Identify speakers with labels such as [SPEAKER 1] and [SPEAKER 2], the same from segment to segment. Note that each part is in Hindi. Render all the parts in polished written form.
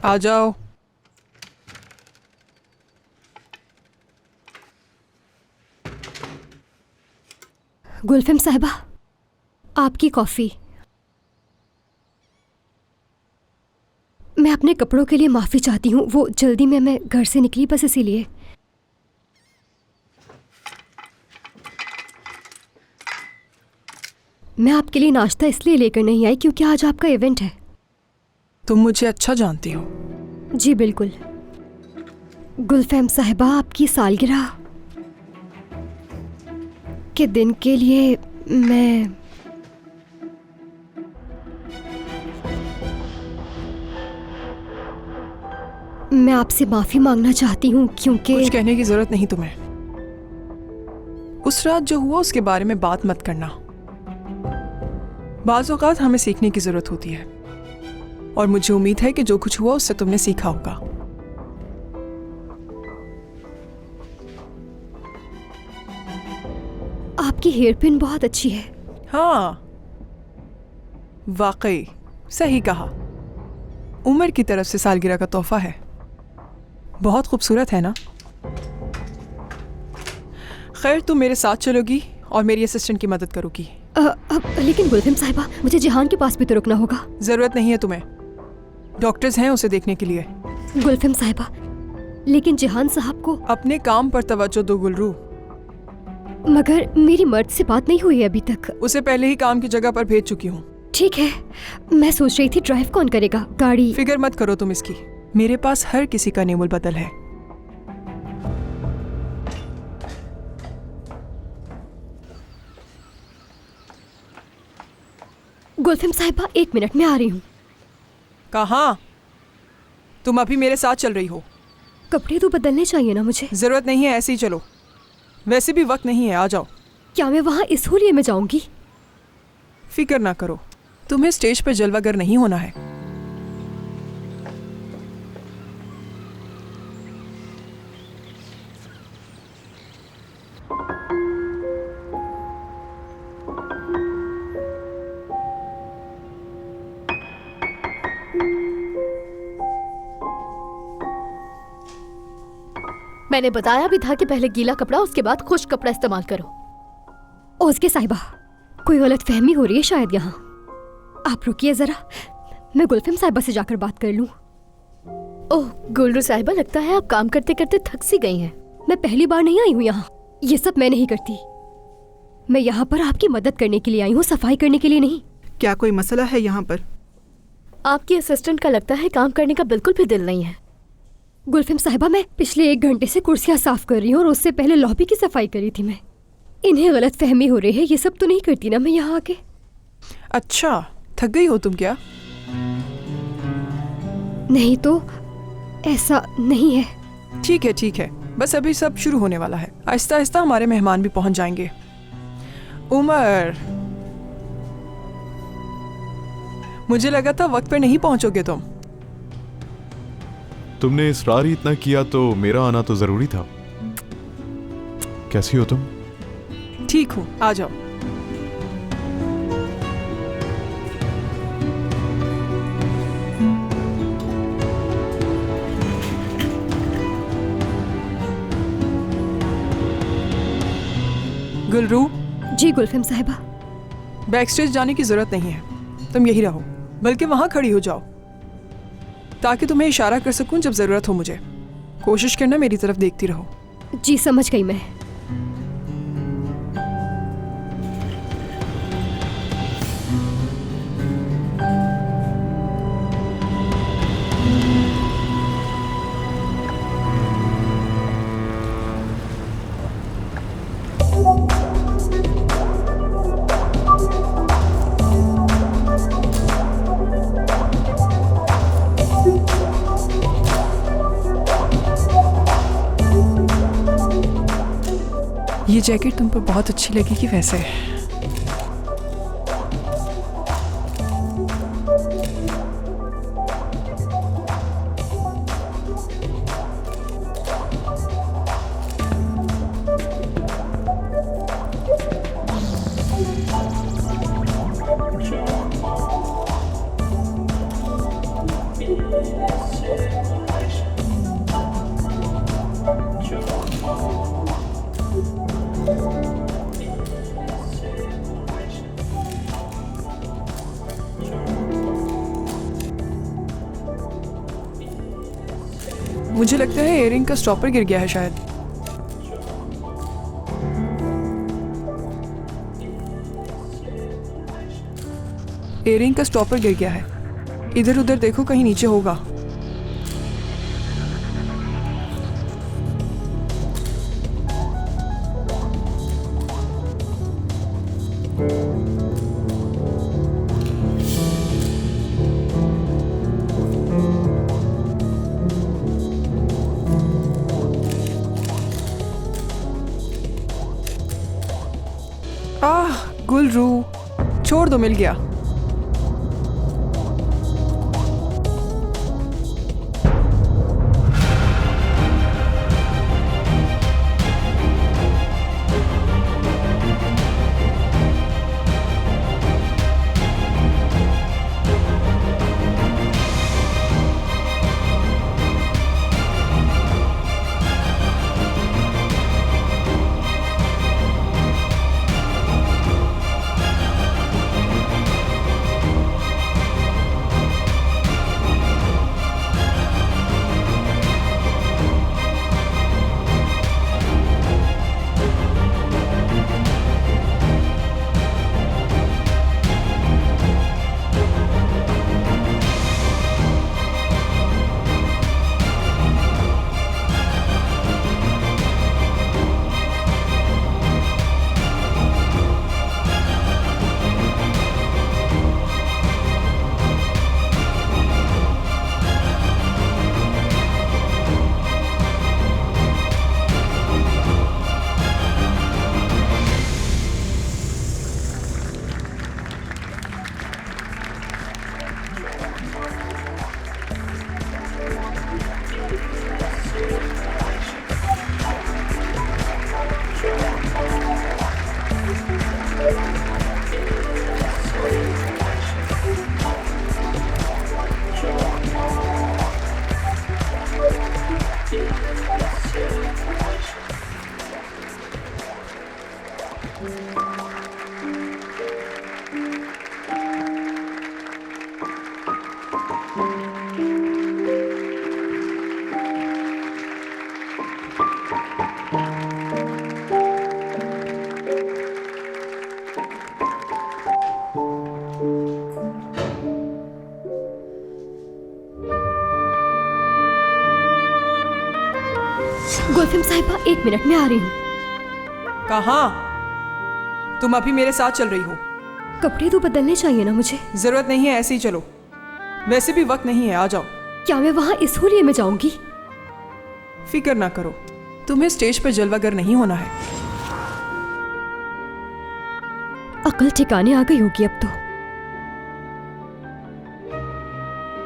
[SPEAKER 1] आ जाओ।
[SPEAKER 2] गुलफिम साहिबा, आपकी कॉफ़ी। मैं अपने कपड़ों के लिए माफ़ी चाहती हूँ, वो जल्दी में मैं घर से निकली बस इसीलिए। मैं आपके लिए नाश्ता इसलिए लेकर नहीं आई क्योंकि आज आपका इवेंट है।
[SPEAKER 1] तुम मुझे अच्छा जानती हो।
[SPEAKER 2] जी बिल्कुल। गुलफिम साहिबा, आपकी सालगिरह के दिन के लिए मैं आपसे माफी मांगना चाहती हूँ क्योंकि
[SPEAKER 1] कुछ कहने की जरूरत नहीं तुम्हें। उस रात जो हुआ उसके बारे में बात मत करना। बाज़ औक़ात हमें सीखने की जरूरत होती है और मुझे उम्मीद है कि जो कुछ हुआ उससे तुमने सीखा होगा।
[SPEAKER 2] आपकी हेयर पिन बहुत अच्छी है।
[SPEAKER 1] हाँ, वाकई सही कहा। उमर की तरफ से सालगिरह का तोहफा है। बहुत खूबसूरत है ना? खैर, तुम मेरे साथ चलोगी और मेरी असिस्टेंट की मदद करोगी।
[SPEAKER 2] लेकिन गुलफिम साहिबा, मुझे जिहान के पास भी तो रुकना होगा।
[SPEAKER 1] जरूरत नहीं है तुम्हें, डॉक्टर्स हैं उसे देखने के लिए।
[SPEAKER 2] गुलफिम साहिबा, लेकिन जिहान साहब को
[SPEAKER 1] अपने काम पर तवज्जो दो गुलरू।
[SPEAKER 2] मगर मेरी मर्द से बात नहीं हुई अभी तक।
[SPEAKER 1] उसे पहले ही काम की जगह पर भेज चुकी हूँ।
[SPEAKER 2] ठीक है, मैं सोच रही थी ड्राइव कौन करेगा गाड़ी।
[SPEAKER 1] फिक्र मत करो तुम इसकी, मेरे पास हर किसी का नेमुल बदल है।
[SPEAKER 2] गुलफिम साहिबा, 1 मिनट में आ रही हूँ।
[SPEAKER 1] कहाँ? तुम अभी मेरे साथ चल रही हो।
[SPEAKER 2] कपड़े तो बदलने चाहिए ना मुझे।
[SPEAKER 1] जरूरत नहीं है, ऐसे ही चलो। वैसे भी वक्त नहीं है, आ जाओ।
[SPEAKER 2] क्या मैं वहाँ इस होलिये में जाऊंगी?
[SPEAKER 1] फिक्र ना करो, तुम्हें स्टेज पर जलवागर नहीं होना है।
[SPEAKER 3] मैंने बताया भी था कि पहले गीला कपड़ा उसके बाद खुश्क कपड़ा इस्तेमाल करो।
[SPEAKER 2] ओज़के साहिबा, कोई गलत फहमी हो रही है शायद यहाँ। आप रुकिए जरा, मैं गुलफिम साहिबा से जाकर बात कर लूँ।
[SPEAKER 3] ओह गुलरू साहिबा, लगता है आप काम करते करते थक सी गई हैं।
[SPEAKER 2] मैं पहली बार नहीं आई हूँ यहाँ, ये सब मैं नहीं करती। मैं यहाँ पर आपकी मदद करने के लिए आई हूँ, सफाई करने के लिए नहीं।
[SPEAKER 4] क्या कोई मसला है यहाँ पर?
[SPEAKER 3] आपकी असिस्टेंट का लगता है काम करने का बिल्कुल भी दिल नहीं है।
[SPEAKER 2] गुलफिम साहिबा, मैं पिछले 1 घंटे से कुर्सियाँ साफ कर रही हूँ और उससे पहले लॉबी की सफाई करी थी मैं। इन्हें गलत फहमी हो रही है, ये सब तो नहीं करती ना मैं यहाँ आके।
[SPEAKER 1] अच्छा, थक गई हो तुम क्या?
[SPEAKER 2] नहीं तो ऐसा नहीं है।
[SPEAKER 1] ठीक है ठीक है, बस अभी सब शुरू होने वाला है। आहिस्ता आहिस्ता हमारे मेहमान भी पहुंच जाएंगे। उमर, मुझे लगा था वक्त पे नहीं पहुंचोगे तुम।
[SPEAKER 5] तुमने इसरार ही इतना किया तो मेरा आना तो जरूरी था। कैसी हो तुम?
[SPEAKER 1] ठीक हूँ, आ जाओ। गुलरू,
[SPEAKER 2] जी गुलफिम साहिबा।
[SPEAKER 1] बैक स्टेज जाने की जरूरत नहीं है, तुम यही रहो, बल्कि वहां खड़ी हो जाओ ताकि तुम्हें इशारा कर सकूं जब जरूरत हो मुझे। कोशिश करना मेरी तरफ देखती रहो।
[SPEAKER 2] जी समझ गई मैं।
[SPEAKER 1] ये जैकेट तुम पर बहुत अच्छी लगेगी वैसे। मुझे लगता है इयररिंग का स्टॉपर गिर गया है शायद। इयररिंग का स्टॉपर गिर गया है। इधर उधर देखो, कहीं नीचे होगा। गुलरू, छोड़ दो, मिल गया।
[SPEAKER 2] गुलफिम साहिबा, 1 मिनट में आ रही हूँ।
[SPEAKER 1] कहाँ? तुम अभी मेरे साथ चल रही हो।
[SPEAKER 2] कपड़े तो बदलने चाहिए ना मुझे।
[SPEAKER 1] जरूरत नहीं है, ऐसे ही चलो। वैसे भी वक्त नहीं है, आ जाओ।
[SPEAKER 2] क्या मैं वहाँ इस होलिये में जाऊंगी?
[SPEAKER 1] फिक्र ना करो, तुम्हें स्टेज पर जलवागर नहीं होना है।
[SPEAKER 2] अकल ठिकाने आ गई होगी अब तो।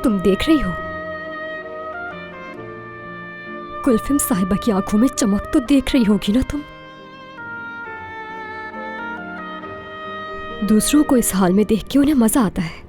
[SPEAKER 2] तुम देख रही हो, गुलफिम साहिबा की आंखों में चमक तो देख रही होगी ना तुम। दूसरों को इस हाल में देख के उन्हें मजा आता है।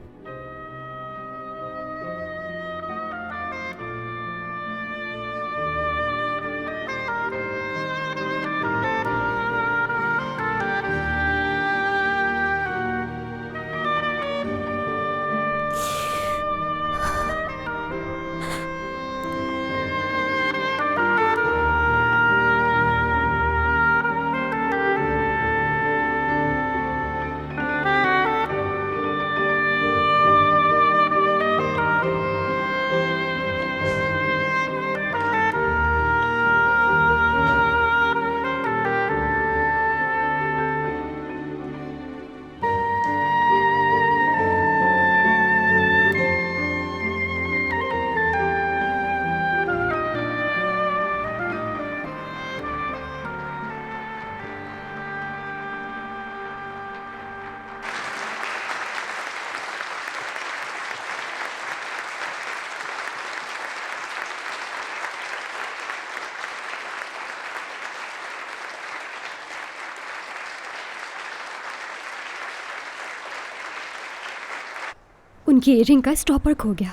[SPEAKER 2] उनकी इयररिंग का स्टॉपर खो गया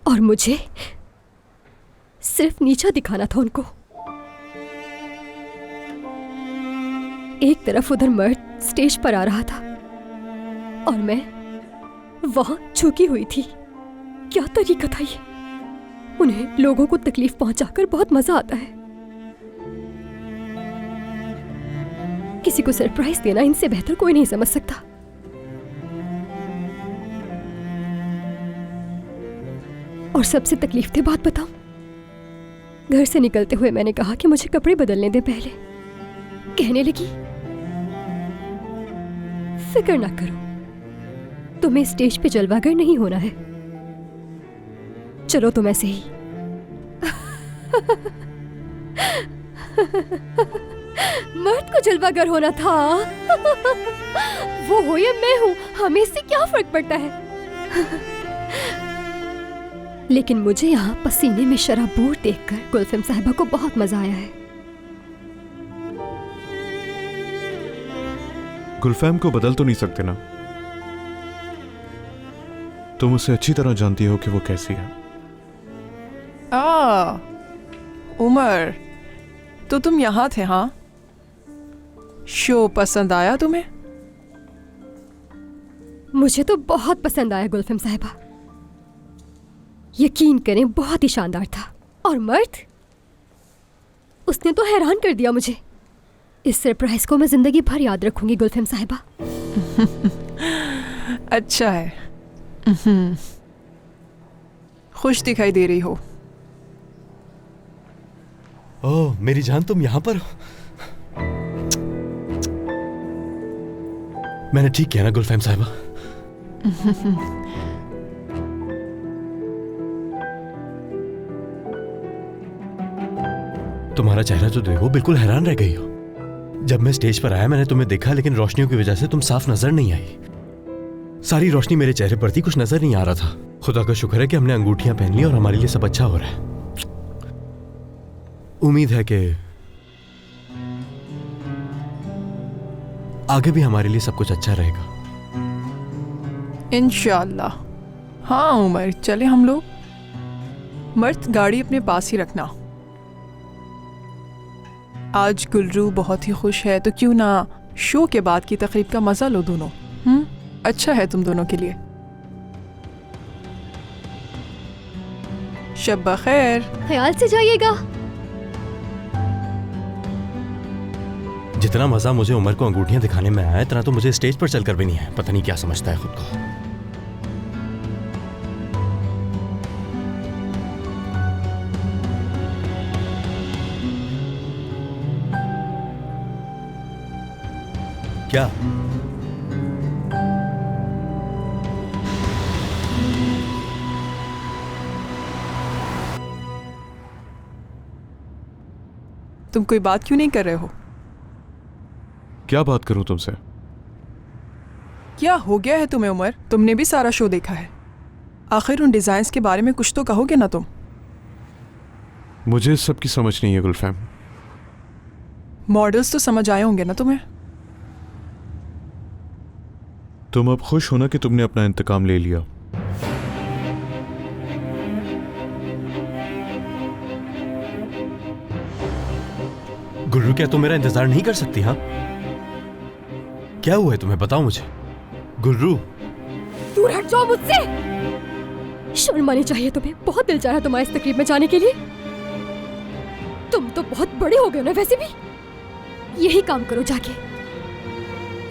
[SPEAKER 2] और मुझे सिर्फ नीचा दिखाना था उनको। एक तरफ उधर मर्द स्टेज पर आ रहा था और मैं वहां झुकी हुई थी क्या तरीका था ये? उन्हें लोगों को तकलीफ पहुंचाकर बहुत मजा आता है। किसी को सरप्राइज देना इनसे बेहतर कोई नहीं समझ सकता। और सबसे तकलीफ दे बात बताऊं, घर से निकलते हुए मैंने कहा कि मुझे कपड़े बदलने दे। पहले कहने लगी फिक्र ना करो, तुम्हें स्टेज पे जलवागर नहीं होना है, चलो तुम ऐसे ही। मर्द को जलवागर होना था। वो हो या मैं हूं, हमें इससे क्या फर्क पड़ता है? लेकिन मुझे यहाँ पसीने में शराबूर देखकर गुलफिम साहिबा को बहुत मजा आया है।
[SPEAKER 5] गुलफैम को बदल तो नहीं सकते ना? तुम उसे अच्छी तरह जानती हो कि वो कैसी है।
[SPEAKER 1] उमर, तो तुम यहाँ थे? हाँ, शो पसंद आया तुम्हें?
[SPEAKER 2] मुझे तो बहुत पसंद आया गुलफिम साहिबा, यकीन करें बहुत ही शानदार था। और मर्द, उसने तो हैरान कर दिया मुझे। इस सरप्राइज को मैं जिंदगी भर याद रखूंगी गुलफिम साहिबा।
[SPEAKER 1] अच्छा है। खुश दिखाई दे रही हो।
[SPEAKER 6] ओह मेरी जान, तुम यहाँ पर हो? मैंने ठीक किया ना गुलफैम साहिबा? तुम्हारा चेहरा जो देखो, बिल्कुल हैरान रह गई हो। जब मैं स्टेज पर आया मैंने तुम्हें देखा, लेकिन रोशनियों की वजह से तुम साफ नजर नहीं आई। सारी रोशनी मेरे चेहरे पर थी, कुछ नजर नहीं आ रहा था। खुदा का शुक्र है कि हमने अंगूठियां पहन ली और हमारे लिए सब अच्छा हो रहा है। उम्मीद है कि आगे भी हमारे लिए सब कुछ अच्छा रहेगा।
[SPEAKER 1] इंशाल्लाह। हाँ उमर, चले हम लोग। मर्द, गाड़ी अपने पास ही रखना। आज गुलरू बहुत ही खुश है, तो क्यों ना शो के बाद की तकरीब का मजा लो दोनों। अच्छा है तुम दोनों के लिए। शब बखैर।
[SPEAKER 2] ख्याल से जाइएगा।
[SPEAKER 6] जितना मजा मुझे उमर को अंगूठियां दिखाने में आया, इतना तो मुझे स्टेज पर चलकर भी नहीं है। पता नहीं क्या समझता है खुद को। क्या?
[SPEAKER 1] तुम कोई बात क्यों नहीं कर रहे हो?
[SPEAKER 5] क्या बात करूं तुमसे?
[SPEAKER 1] क्या हो गया है तुम्हें उमर? तुमने भी सारा शो देखा है, आखिर उन डिजाइन्स के बारे में कुछ तो कहोगे ना तुम?
[SPEAKER 5] मुझे इस सब की समझ नहीं है गुलफैम।
[SPEAKER 1] मॉडल्स तो समझ आए होंगे ना तुम्हें?
[SPEAKER 5] तुम अब खुश हो ना कि तुमने अपना इंतकाम ले लिया?
[SPEAKER 6] गुल्लू, क्या तुम मेरा इंतजार नहीं कर सकती? हाँ, क्या हुआ है तुम्हें? बताओ मुझे। गुल्लू,
[SPEAKER 2] दूर हट जाओ मुझसे। शर्म आनी चाहिए तुम्हें। बहुत दिल चाह रहा तुम्हारे इस तकरीब में जाने के लिए। तुम तो बहुत बड़े हो गए ना वैसे भी। यही काम करो जाके,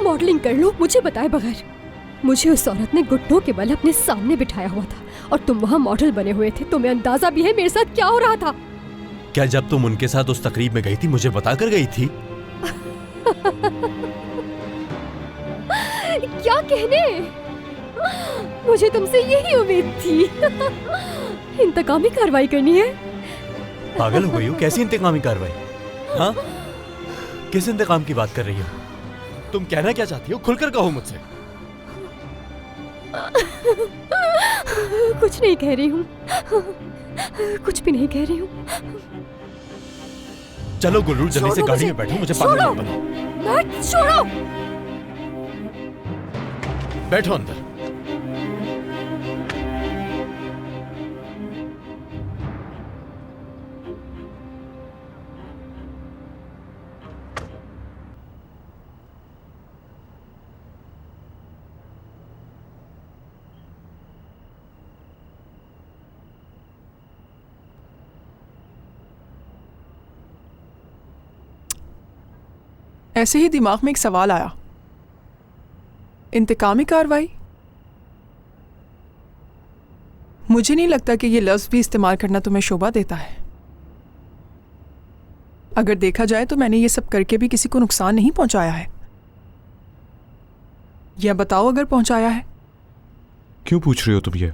[SPEAKER 2] मॉडलिंग कर लो मुझे बताए बगैर। मुझे उस औरत ने घुटनों के बल अपने सामने बिठाया हुआ था और तुम वहां मॉडल बने हुए थे। तुम्हें अंदाजा भी है मेरे साथ क्या हो रहा था?
[SPEAKER 6] क्या जब तुम उनके साथ उस तकरीब में गई थी मुझे बताकर गई थी?
[SPEAKER 2] क्या कहने, मुझे तुमसे यही उम्मीद थी। इंतकामी कार्रवाई करनी है।
[SPEAKER 6] पागल हो गई हो? कैसी इंतकामी कार्रवाई? हाँ, किस इंतकाम की बात कर रही हो? तुम कहना क्या चाहती हो? खुलकर कहो मुझसे।
[SPEAKER 2] कुछ नहीं कह रही हूँ, कुछ भी नहीं कह रही हूँ।
[SPEAKER 6] चलो गुल्लू, जल्दी से गाड़ी में बैठो, मुझे पागल मत बनाओ।
[SPEAKER 2] मत छोड़ो।
[SPEAKER 6] बैठो अंदर।
[SPEAKER 1] ऐसे ही दिमाग में एक सवाल आया, इंतकामी कार्रवाई? मुझे नहीं लगता कि ये लफ्ज़ भी इस्तेमाल करना तुम्हें शोभा देता है। अगर देखा जाए तो मैंने ये सब करके भी किसी को नुकसान नहीं पहुंचाया है। या बताओ अगर पहुंचाया है।
[SPEAKER 5] क्यों पूछ रही हो तुम ये?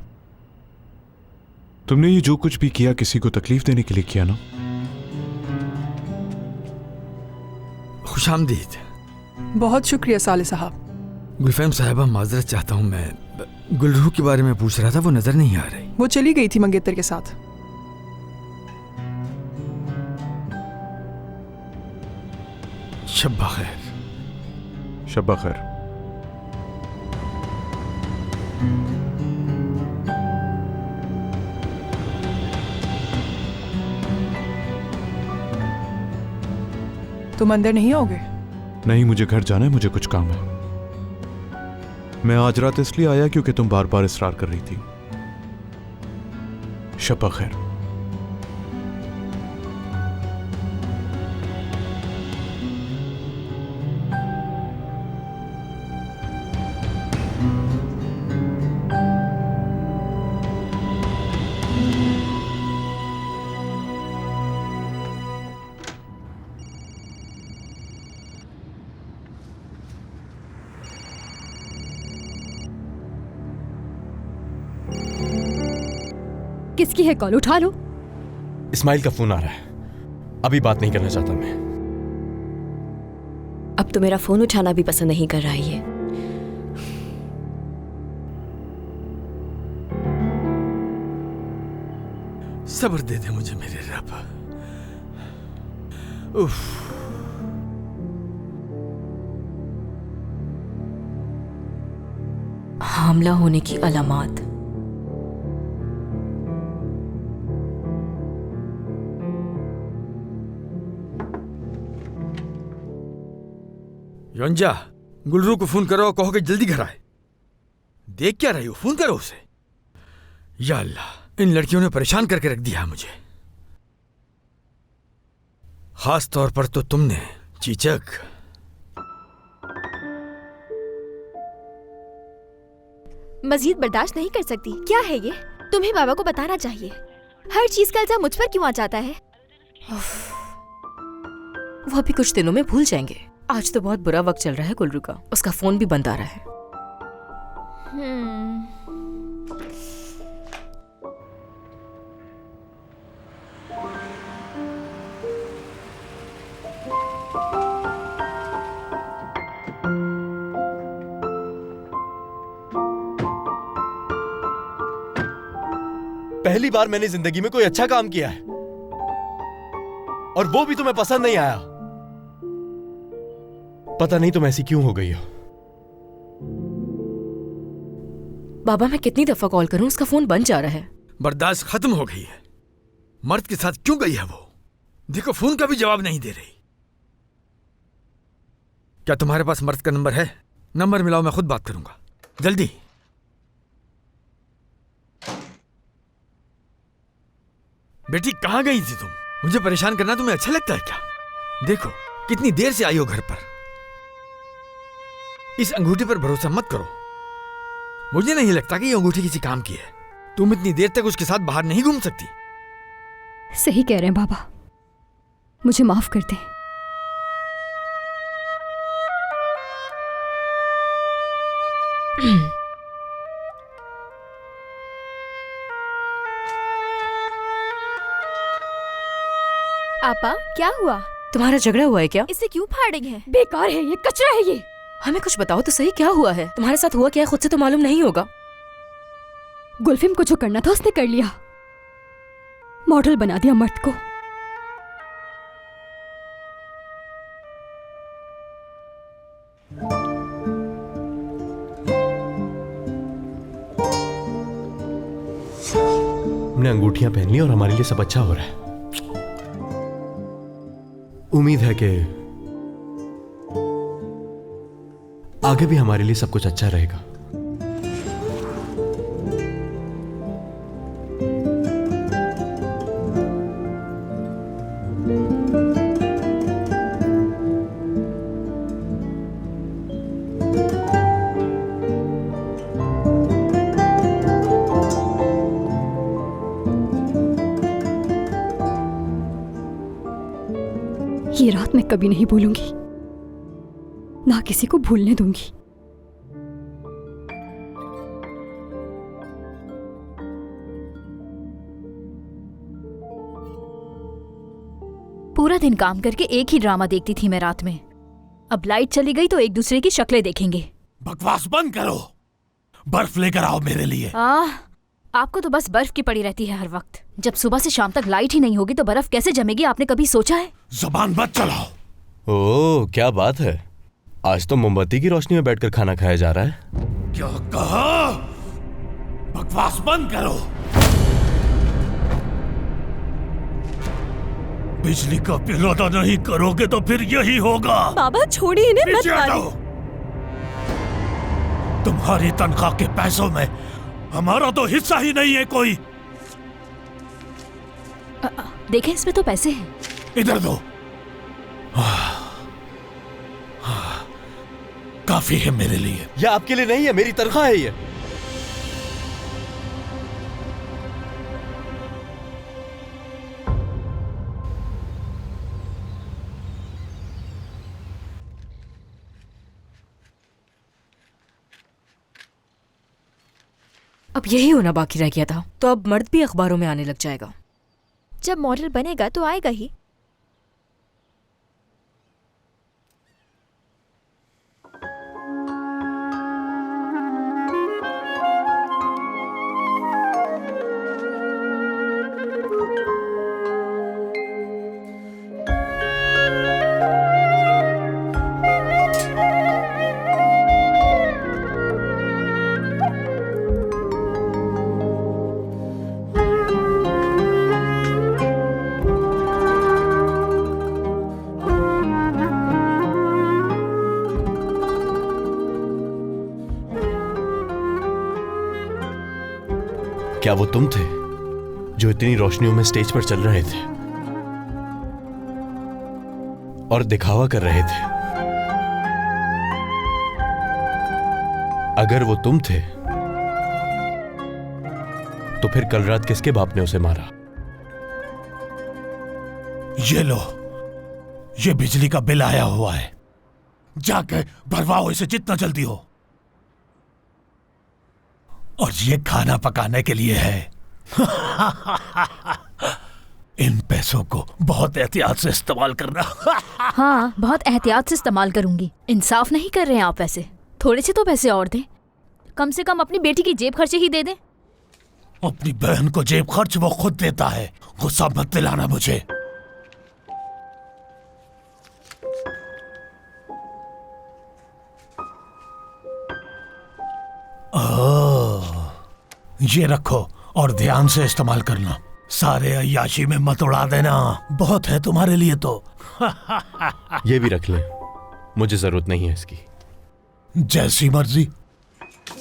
[SPEAKER 5] तुमने ये जो कुछ भी किया किसी को तकलीफ देने के लिए किया ना?
[SPEAKER 7] खुशामदीद।
[SPEAKER 1] बहुत शुक्रिया साले साहब।
[SPEAKER 7] गुलफैम साहिबा, माजरत चाहता हूँ, मैं गुलरू के बारे में पूछ रहा था, वो नजर नहीं आ रही।
[SPEAKER 1] वो चली गई थी मंगेतर के साथ।
[SPEAKER 7] शब्बा खैर।
[SPEAKER 5] शब्बा खैर।
[SPEAKER 1] तुम अंदर नहीं आओगे?
[SPEAKER 5] नहीं, मुझे घर जाना है, मुझे कुछ काम है। मैं आज रात इसलिए आया क्योंकि तुम बार बार इसरार कर रही थी। शब्बा खैर।
[SPEAKER 2] किसकी है कॉल? उठा लो।
[SPEAKER 6] इस्माइल का फोन आ रहा है। अभी बात नहीं करना चाहता मैं।
[SPEAKER 8] अब तो मेरा फोन उठाना भी पसंद नहीं कर रहा है ये।
[SPEAKER 7] सब्र दे दे मुझे मेरे रब। उफ।
[SPEAKER 8] हामला होने की अलामात।
[SPEAKER 7] योंजा, गुलरू को फोन करो और कहो कि जल्दी घर आए। देख क्या रही हो? फोन करो उसे। या अल्लाह, इन लड़कियों ने परेशान करके रख दिया है मुझे। खास तौर पर तो तुमने, चीचक।
[SPEAKER 9] मजीद बर्दाश्त नहीं कर सकती। क्या है ये? तुम्हें बाबा को बताना चाहिए। हर चीज का इल्जाम मुझ पर क्यों आ जाता है?
[SPEAKER 8] वो अभी कुछ दिनों में भूल जाएंगे। आज तो बहुत बुरा वक्त चल रहा है गुलरू का। उसका फोन भी बंद आ रहा है।
[SPEAKER 6] पहली बार मैंने जिंदगी में कोई अच्छा काम किया है और वो भी तुम्हें पसंद नहीं आया। पता नहीं तुम ऐसी क्यों हो गई हो।
[SPEAKER 8] बाबा, मैं कितनी दफा कॉल करूं, उसका फोन बंद जा रहा है।
[SPEAKER 7] बर्दाश्त खत्म हो गई है। मर्द के साथ क्यों गई है वो? देखो, फोन का भी जवाब नहीं दे रही। क्या तुम्हारे पास मर्द का नंबर है? नंबर मिलाओ, मैं खुद बात करूंगा। जल्दी। बेटी, कहां गई थी तुम? मुझे परेशान करना तुम्हें अच्छा लगता है क्या? देखो, कितनी देर से आई हो घर पर। इस अंगूठी पर भरोसा मत करो। मुझे नहीं लगता कि ये अंगूठी किसी काम की है। तुम इतनी देर तक उसके साथ बाहर नहीं घूम सकती।
[SPEAKER 2] सही कह रहे हैं बाबा, मुझे माफ कर दें।
[SPEAKER 9] आपा, क्या हुआ?
[SPEAKER 8] तुम्हारा झगड़ा हुआ है क्या?
[SPEAKER 9] इसे क्यों फाड़ रही है?
[SPEAKER 2] बेकार है ये, कचरा है ये।
[SPEAKER 8] हमें कुछ बताओ तो सही, क्या हुआ है? तुम्हारे साथ हुआ क्या है खुद से तो मालूम नहीं होगा।
[SPEAKER 2] गुलफिम को जो करना था उसने कर लिया। मॉडल बना दिया मर्द को।
[SPEAKER 6] हमने अंगूठियां पहन ली और हमारे लिए सब अच्छा हो रहा है। उम्मीद है कि आगे भी हमारे लिए सब कुछ अच्छा रहेगा।
[SPEAKER 2] मैं कभी नहीं भूलूंगी, ना किसी को भूलने दूंगी।
[SPEAKER 3] पूरा दिन काम करके एक ही ड्रामा देखती थी मैं रात में। अब लाइट चली गई तो एक दूसरे की शक्लें देखेंगे।
[SPEAKER 10] बकवास बंद करो, बर्फ लेकर आओ मेरे लिए।
[SPEAKER 3] आपको तो बस बर्फ की पड़ी रहती है हर वक्त। जब सुबह से शाम तक लाइट ही नहीं होगी तो बर्फ कैसे जमेगी, आपने कभी सोचा है?
[SPEAKER 10] जुबान मत चलाओ।
[SPEAKER 6] ओह, क्या बात है, आज तो मोमबत्ती की रोशनी में बैठकर खाना खाया जा रहा है।
[SPEAKER 10] क्या कहा? बकवास बंद करो। बिजली का बिल अदा नहीं करोगे तो फिर यही होगा।
[SPEAKER 2] बाबा छोड़िए इन्हें, मत मारिए।
[SPEAKER 10] तुम्हारी तनख्वाह के पैसों में हमारा तो हिस्सा ही नहीं है कोई।
[SPEAKER 3] देखें, इसमें तो पैसे हैं।
[SPEAKER 10] इधर दो। काफी है मेरे लिए।
[SPEAKER 6] यह आपके लिए नहीं है, मेरी तनख्वाह है ये।
[SPEAKER 8] अब यही होना बाकी रह गया था, तो अब मर्द भी अखबारों में आने लग जाएगा।
[SPEAKER 9] जब मॉडल बनेगा तो आएगा ही।
[SPEAKER 6] क्या वो तुम थे जो इतनी रोशनियों में स्टेज पर चल रहे थे और दिखावा कर रहे थे? अगर वो तुम थे तो फिर कल रात किसके बाप ने उसे मारा?
[SPEAKER 10] ये लो, ये बिजली का बिल आया हुआ है, जाके भरवाओ इसे जितना जल्दी हो। और ये खाना पकाने के लिए है। इन पैसों को बहुत एहतियात से इस्तेमाल करना।
[SPEAKER 3] हाँ, बहुत एहतियात से इस्तेमाल करूंगी। इंसाफ नहीं कर रहे हैं आप वैसे। थोड़े से तो पैसे और दें, कम से कम अपनी बेटी की जेब खर्चे ही दे दें।
[SPEAKER 10] अपनी बहन को जेब खर्च वो खुद देता है, गुस्सा मत दिलाना मुझे। ये रखो और ध्यान से इस्तेमाल करना, सारे अय्याशी में मत उड़ा देना, बहुत है तुम्हारे लिए तो।
[SPEAKER 6] ये भी रख ले, मुझे जरूरत नहीं है इसकी।
[SPEAKER 10] जैसी मर्जी।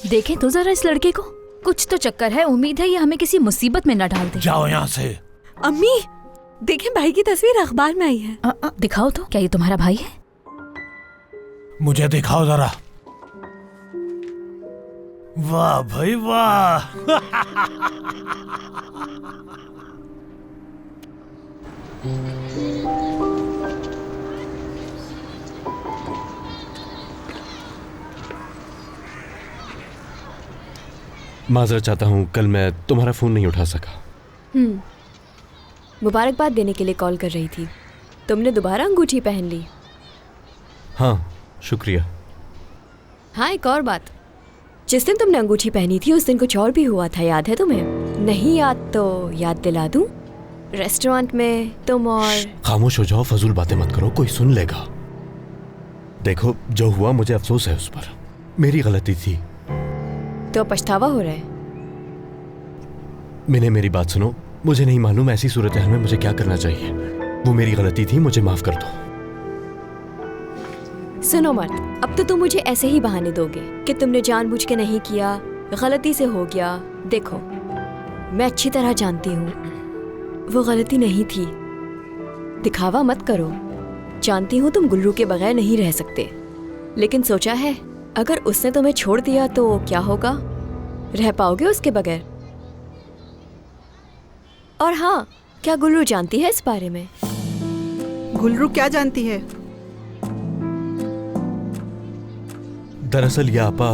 [SPEAKER 3] देखें तो जरा इस लड़के को, कुछ तो चक्कर है। उम्मीद है ये हमें किसी मुसीबत में न डाल दे।
[SPEAKER 10] जाओ यहाँ से।
[SPEAKER 2] अम्मी देखें, भाई की तस्वीर अखबार में आई है।
[SPEAKER 3] दिखाओ तो, क्या ये तुम्हारा भाई है?
[SPEAKER 10] मुझे दिखाओ जरा। वाह भाई वाह।
[SPEAKER 6] माजरत चाहता हूँ, कल मैं तुम्हारा फोन नहीं उठा सका।
[SPEAKER 2] मुबारकबाद देने के लिए कॉल कर रही थी। तुमने दोबारा अंगूठी पहन ली।
[SPEAKER 6] हाँ, शुक्रिया।
[SPEAKER 2] हाँ, एक और बात, जिस दिन तुमने अंगूठी पहनी थी उस दिन कुछ और भी हुआ था, याद है तुम्हें? नहीं याद तो याद दिला दूं। रेस्टोरेंट में तुम और...
[SPEAKER 6] खामोश हो जाओ, फजूल बातें मत करो, कोई सुन लेगा। देखो, जो हुआ मुझे अफसोस है उस पर, मेरी गलती थी।
[SPEAKER 2] तो पछतावा हो रहा है?
[SPEAKER 6] मैंने मेरी बात सुनो, मुझे नहीं मालूम ऐसी सूरत हाल में मुझे क्या करना चाहिए। वो मेरी गलती थी, मुझे माफ कर दो।
[SPEAKER 2] सुनो मर्द, अब तो तुम मुझे ऐसे ही बहाने दोगे कि तुमने जानबूझ के नहीं किया, गलती से हो गया। देखो, मैं अच्छी तरह जानती हूँ वो गलती नहीं थी। दिखावा मत करो। जानती हूँ तुम गुल्लू के बगैर नहीं रह सकते, लेकिन सोचा है अगर उसने तुम्हें छोड़ दिया तो क्या होगा? रह पाओगे उसके बगैर? और हाँ, क्या गुल्लू जानती है इस बारे में?
[SPEAKER 4] गुलरू क्या जानती है?
[SPEAKER 6] दरअसल ये आपा,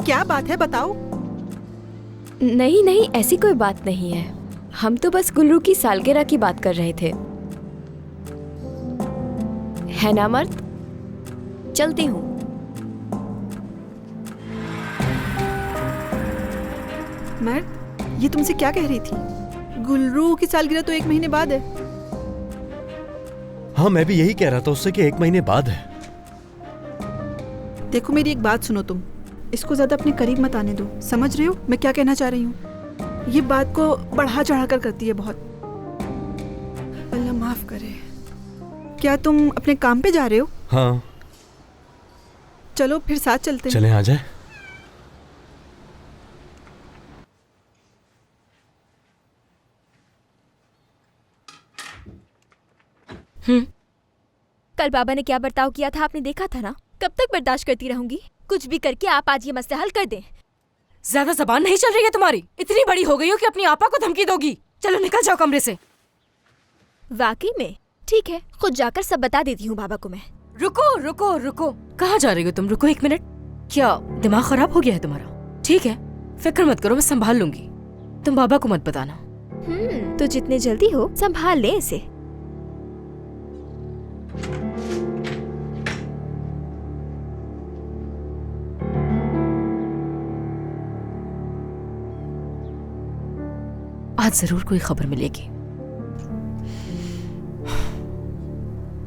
[SPEAKER 4] क्या बात है बताओ।
[SPEAKER 11] नहीं नहीं, ऐसी कोई बात नहीं है। हम तो बस गुलरू की सालगिरह की बात कर रहे थे, है ना मर्द? चलती हूँ।
[SPEAKER 4] मर्द, ये तुमसे क्या कह रही थी? गुलरू की सालगिरह तो 1 महीने बाद है।
[SPEAKER 6] हाँ मैं भी यही कह रहा था उससे कि 1 महीने बाद है।
[SPEAKER 4] देखो मेरी एक बात सुनो, तुम इसको ज्यादा अपने करीब मत आने दो। समझ रहे हो मैं क्या कहना चाह रही हूँ? ये बात को बढ़ा चढ़ा कर करती है बहुत। अल्लाह माफ करे। क्या तुम अपने काम पे जा रहे हो?
[SPEAKER 6] हाँ।
[SPEAKER 4] चलो फिर साथ चलते हैं।
[SPEAKER 6] चलें, आ जाए।
[SPEAKER 9] कल बाबा ने क्या बर्ताव किया था आपने देखा था ना? कब तक बर्दाश्त करती रहूंगी? कुछ भी करके आप आज ये मसला हल कर दें।
[SPEAKER 8] ज्यादा जबान नहीं चल रही है तुम्हारी? इतनी बड़ी हो गई हो कि अपनी आपा को धमकी दोगी? चलो निकल जाओ कमरे से।
[SPEAKER 9] वाकई में? ठीक है, खुद जाकर सब बता देती हूँ बाबा को मैं।
[SPEAKER 8] रुको रुको रुको, कहाँ जा रही हो तुम? रुको 1 मिनट। क्या दिमाग खराब हो गया है तुम्हारा? ठीक है, फिक्र मत करो, मैं संभाल लूंगी। तुम बाबा को मत बताना।
[SPEAKER 9] तो जितने जल्दी हो संभाल ले इसे।
[SPEAKER 8] आज जरूर कोई खबर मिलेगी।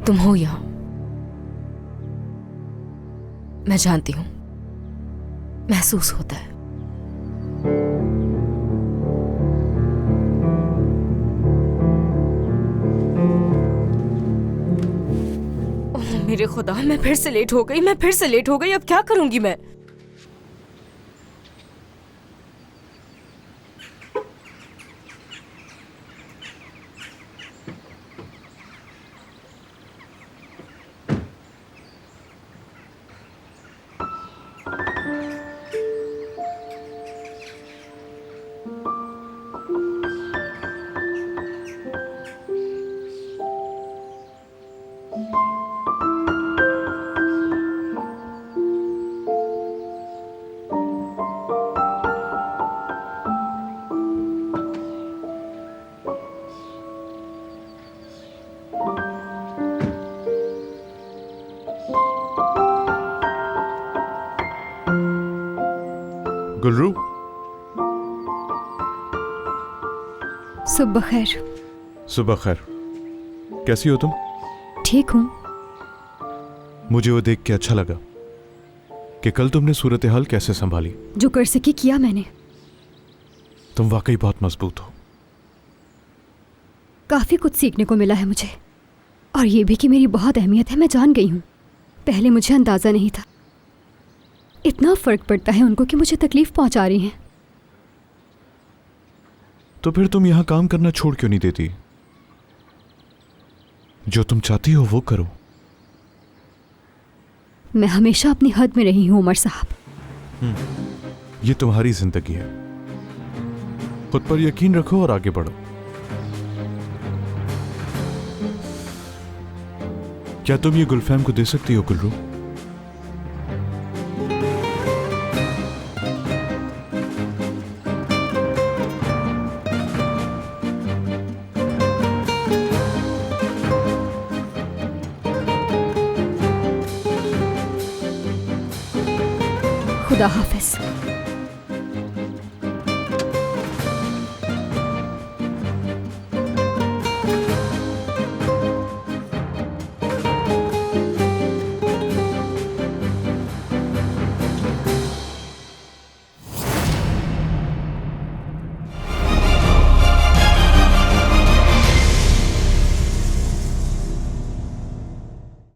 [SPEAKER 8] तुम हो यहां, मैं जानती हूं, महसूस होता है। ओह मेरे खुदा, मैं फिर से लेट हो गई। अब क्या करूंगी मैं?
[SPEAKER 5] गुलरू,
[SPEAKER 2] सुबह खैर।
[SPEAKER 5] सुबह खैर। कैसी हो तुम?
[SPEAKER 2] ठीक हूँ।
[SPEAKER 5] मुझे वो देख के अच्छा लगा कि कल तुमने सूरत हाल कैसे संभाली।
[SPEAKER 2] जो कर सकी किया मैंने।
[SPEAKER 5] तुम वाकई बहुत मजबूत हो।
[SPEAKER 2] काफी कुछ सीखने को मिला है मुझे, और ये भी कि मेरी बहुत अहमियत है, मैं जान गई हूँ। पहले मुझे अंदाजा नहीं था। इतना फर्क पड़ता है उनको कि मुझे तकलीफ पहुंचा रही हैं।
[SPEAKER 5] तो फिर तुम यहां काम करना छोड़ क्यों नहीं देती? जो तुम चाहती हो वो करो।
[SPEAKER 2] मैं हमेशा अपनी हद में रही हूं उमर साहब।
[SPEAKER 5] ये तुम्हारी जिंदगी है, खुद पर यकीन रखो और आगे बढ़ो। क्या तुम ये गुलफैम को दे सकती हो गुलरू?
[SPEAKER 2] खुदा हाफिज।